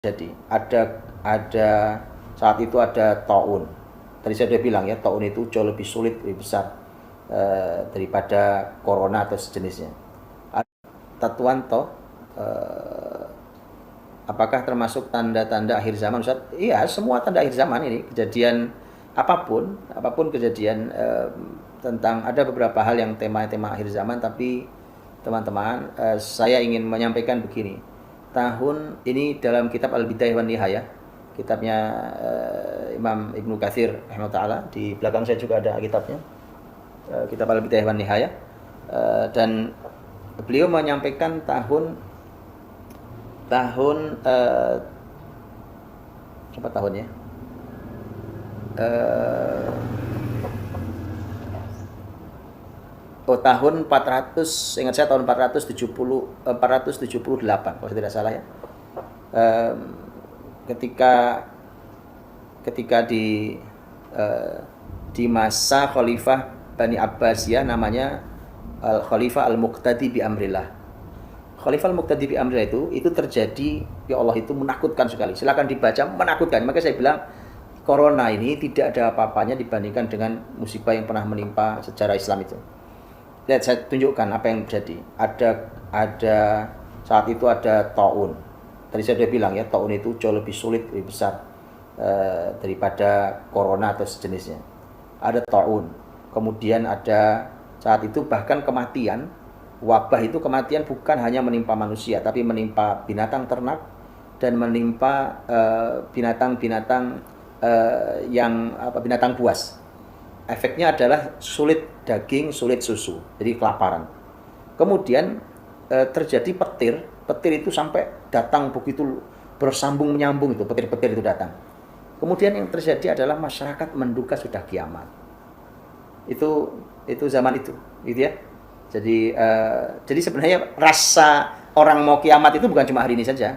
Jadi ada saat itu ada taun. Tadi saya sudah bilang ya, taun itu jauh lebih sulit, lebih besar daripada corona atau sejenisnya. Tatuan toh, apakah termasuk tanda-tanda akhir zaman, Ustaz? Iya, semua tanda akhir zaman ini, kejadian apapun kejadian, tentang ada beberapa hal yang tema-tema akhir zaman, tapi teman-teman, saya ingin menyampaikan begini. Tahun ini dalam kitab Al-Bidayah wan Nihayah, kitabnya Imam Ibnu Katsir rahimahullah, di belakang saya juga ada kitabnya, kitab Al-Bidayah wan Nihayah, dan beliau menyampaikan tahun berapa tahun ya? Tahun 400, ingat saya tahun 478 kalau tidak salah ya. Ketika di masa Khalifah Bani Abbasiyah, namanya Khalifah Al-Muqtadi bi Amrillah. Khalifah Al-Muqtadi bi Amrillah itu terjadi, ya Allah, itu menakutkan sekali. Silakan dibaca, menakutkan. Maka saya bilang corona ini tidak ada apa-apanya dibandingkan dengan musibah yang pernah menimpa sejarah Islam itu. Lihat, saya tunjukkan apa yang terjadi. Ada saat itu ada taun. Tadi saya sudah bilang ya, taun itu jauh lebih sulit, lebih besar daripada corona atau sejenisnya. Ada taun. Kemudian ada saat itu bahkan kematian, wabah itu kematian bukan hanya menimpa manusia, tapi menimpa binatang ternak dan menimpa binatang-binatang binatang buas. Efeknya adalah sulit daging, sulit susu, jadi kelaparan. Kemudian terjadi petir itu sampai datang begitu bersambung menyambung, itu petir-petir itu datang. Kemudian yang terjadi adalah masyarakat menduga sudah kiamat. Itu zaman itu, gitu ya. Jadi sebenarnya rasa orang mau kiamat itu bukan cuma hari ini saja,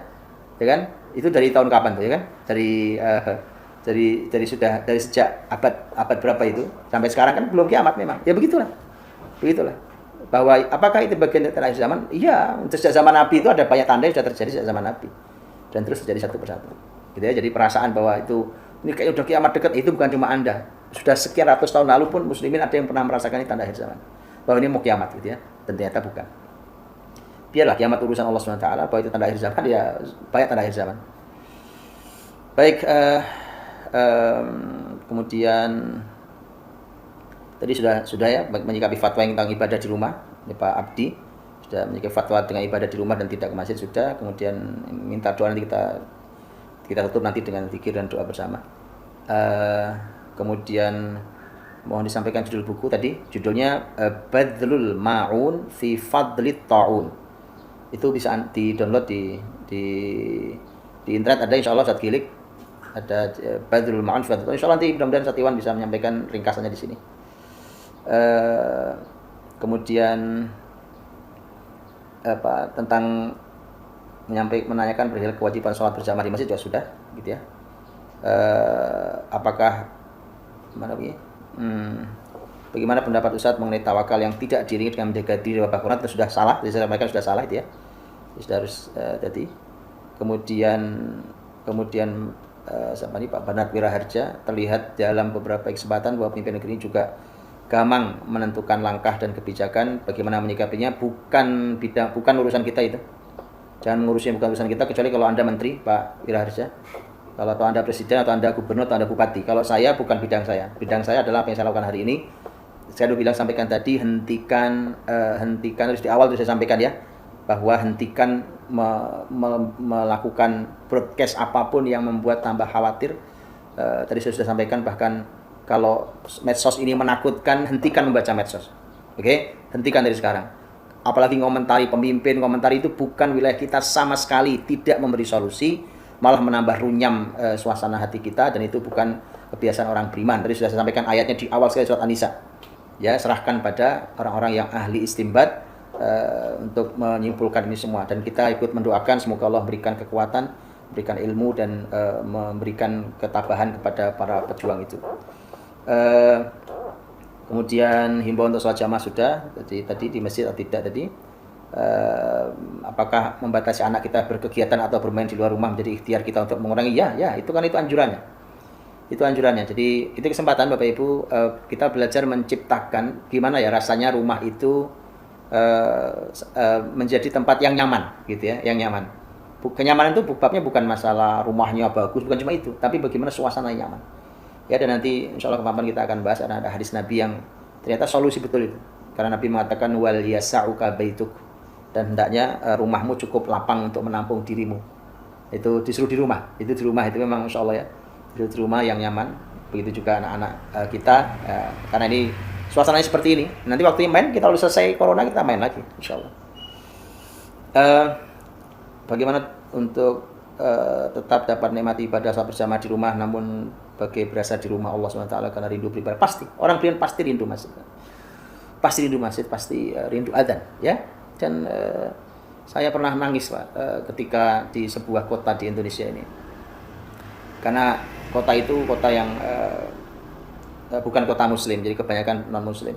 ya kan? Itu dari tahun kapan tuh, ya kan? Dari sejak abad berapa itu sampai sekarang kan belum kiamat memang. Ya begitulah. Bahwa apakah itu bagian dari akhir zaman? Iya, sejak zaman Nabi itu ada banyak tanda yang sudah terjadi sejak zaman Nabi dan terus terjadi satu persatu. Gitu ya. Jadi perasaan bahwa ini kayak udah kiamat dekat, itu bukan cuma Anda. Sudah sekian ratus tahun lalu pun muslimin ada yang pernah merasakan ini tanda akhir zaman. Bahwa ini mau kiamat, gitu ya. Dan ternyata bukan. Biarlah kiamat urusan Allah SWT, bahwa itu tanda akhir zaman, ya banyak tanda akhir zaman. Baik, kemudian tadi sudah ya menyikapi fatwa tentang ibadah di rumah, ya, Pak Abdi sudah menyikapi fatwa dengan ibadah di rumah dan tidak ke masjid sudah. Kemudian minta doa, nanti kita tutup nanti dengan zikir dan doa bersama. Kemudian mohon disampaikan judul buku tadi, judulnya Badlul Ma'un fi Fadlit Ta'un. Itu bisa di-download di internet, ada insyaallah Ustaz Gilik. Ada Badlul Ma'un fi Fadlit Ta'un. Insyaallah nanti mudah-mudahan Ustaz Iwan bisa menyampaikan ringkasannya di sini. Kemudian tentang menanyakan perihal kewajiban sholat berjamaah di masjid juga sudah, gitu ya. Apakah bagaimana pendapat Ustadz mengenai tawakal yang tidak diiringi dengan menjaga diri wabah corona? Itu sudah salah, saya sampaikan sudah salah itu ya. Sudah harus tadi. Kemudian Pak Banat Wiraharja, terlihat dalam beberapa kesempatan bahwa pemimpin negeri juga gamang menentukan langkah dan kebijakan, bagaimana menyikapinya bukan urusan kita itu. Jangan mengurusnya, bukan urusan kita, kecuali kalau Anda menteri, Pak Wiraharja. Kalau Anda presiden atau Anda gubernur atau Anda bupati. Kalau saya bukan bidang saya. Bidang saya adalah apa yang saya lakukan hari ini. Saya sudah sampaikan tadi, hentikan harus di awal sudah saya sampaikan ya, bahwa hentikan melakukan broadcast apapun yang membuat tambah khawatir. Tadi saya sudah sampaikan, bahkan kalau medsos ini menakutkan, hentikan membaca medsos. Oke? Hentikan dari sekarang. Apalagi komentari pemimpin, komentari itu bukan wilayah kita sama sekali, tidak memberi solusi, malah menambah runyam suasana hati kita, dan itu bukan kebiasaan orang beriman. Tadi sudah saya sampaikan ayatnya di awal sekali surat An-Nisa. Ya, serahkan pada orang-orang yang ahli istinbat untuk menyimpulkan ini semua, dan kita ikut mendoakan semoga Allah berikan kekuatan, berikan ilmu, dan memberikan ketabahan kepada para pejuang itu. Kemudian himbauan untuk sholat jamaah sudah tadi di masjid atau tidak tadi. apakah membatasi anak kita berkegiatan atau bermain di luar rumah menjadi ikhtiar kita untuk mengurangi? Ya, itu kan itu anjurannya. Itu anjurannya. Jadi itu kesempatan Bapak Ibu, kita belajar menciptakan gimana ya rasanya rumah itu menjadi tempat yang nyaman, gitu ya, yang nyaman. Kenyamanan itu babnya bukan masalah rumahnya bagus, bukan cuma itu, tapi bagaimana suasana yang nyaman. Ya, dan nanti insya Allah kapan kita akan bahas ada hadis Nabi yang ternyata solusi betul itu. Karena Nabi mengatakan wal yasa'uka baituk, dan hendaknya rumahmu cukup lapang untuk menampung dirimu. Itu disuruh di rumah. Itu di rumah itu memang insya Allah ya. Disuruh di rumah yang nyaman. Begitu juga anak-anak kita, karena ini suasananya seperti ini. Nanti waktunya main, kita udah selesai corona kita main lagi insya Allah. Bagaimana untuk tetap dapat nikmati ibadah saat bersama di rumah, namun bagai berasa di rumah Allah SWT karena rindu beribadah? Pasti, orang beriman pasti rindu masjid, pasti rindu masjid, pasti rindu adzan, ya. Dan saya pernah nangis Pak, ketika di sebuah kota di Indonesia ini, karena kota itu kota yang bukan kota muslim, jadi kebanyakan non muslim.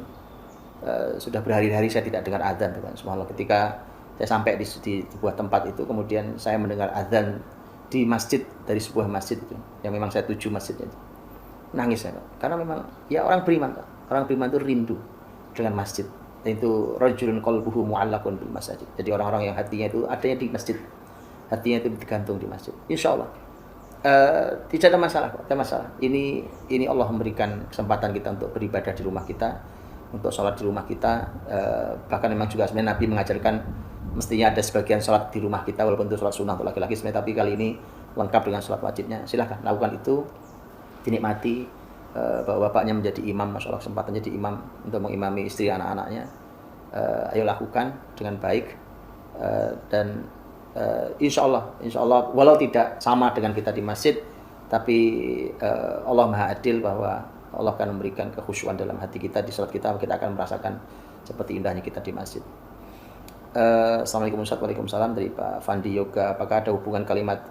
Sudah berhari-hari saya tidak dengar adzan, subhanallah. Ketika saya sampai di sebuah tempat itu, kemudian saya mendengar adzan di masjid, dari sebuah masjid itu, yang memang saya tuju masjidnya itu. Nangis saya, Pak. Karena memang ya orang beriman, Pak. Orang beriman itu rindu dengan masjid. Dan itu rajulun qalbuhu mu'allaqun bil masajid. Jadi orang-orang yang hatinya itu adanya di masjid. Hatinya itu digantung di masjid. Insyaallah. Tidak ada masalah, Pak. Tidak ada masalah. Ini Allah memberikan kesempatan kita untuk beribadah di rumah kita, untuk sholat di rumah kita. Bahkan memang juga sebenarnya Nabi mengajarkan mestinya ada sebagian sholat di rumah kita, walaupun itu sholat sunnah untuk laki-laki sebenarnya, tapi kali ini lengkap dengan sholat wajibnya. Silahkan lakukan itu, dinikmati. Bahwa bapaknya menjadi imam, masya Allah kesempatan jadi imam untuk mengimami istri anak-anaknya. Ayo lakukan dengan baik, dan insya Allah walau tidak sama dengan kita di masjid, tapi Allah Maha Adil bahwa Allah akan memberikan kekhusyuan dalam hati kita di salat kita akan merasakan seperti indahnya kita di masjid. Assalamualaikum Ustaz. Waalaikumsalam dari Pak Fandi Yoga. Apakah ada hubungan kalimat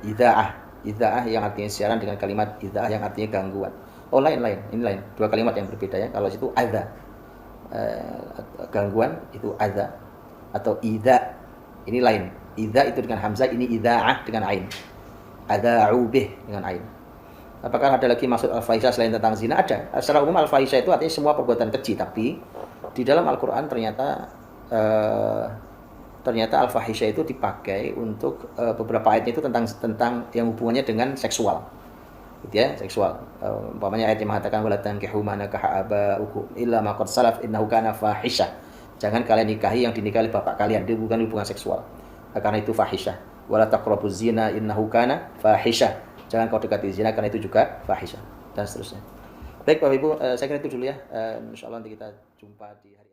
idza'ah yang artinya siaran dengan kalimat idza'ah yang artinya gangguan? Oh, lain. Ini lain. Dua kalimat yang berbeda ya. Kalau itu adza, gangguan itu adza, atau idza ini lain. Idza itu dengan hamzah, ini idza'ah dengan ain. Adza'u bih dengan ain. Apakah ada lagi maksud al-fahisha selain tentang zina? Ada. Secara umum al-fahisha itu artinya semua perbuatan keji, tapi di dalam Al-Qur'an ternyata al-fahisha itu dipakai untuk beberapa ayatnya itu tentang yang hubungannya dengan seksual. Gitu ya, seksual. Umpamanya ayat yang mengatakan wala tankihu ma nakaha aba'ukum illa ma qad salaf innahu kana fahisha. Jangan kalian nikahi yang dinikahi bapak kalian, itu bukan hubungan seksual. Karena itu fahisha. Wala taqrabuz zina innahu kana fahisha. Jangan kau dekati zina karena itu juga fahisha, dan seterusnya. Baik Bapak Ibu, saya kira itu dulu ya. Insyaallah nanti kita jumpa di hari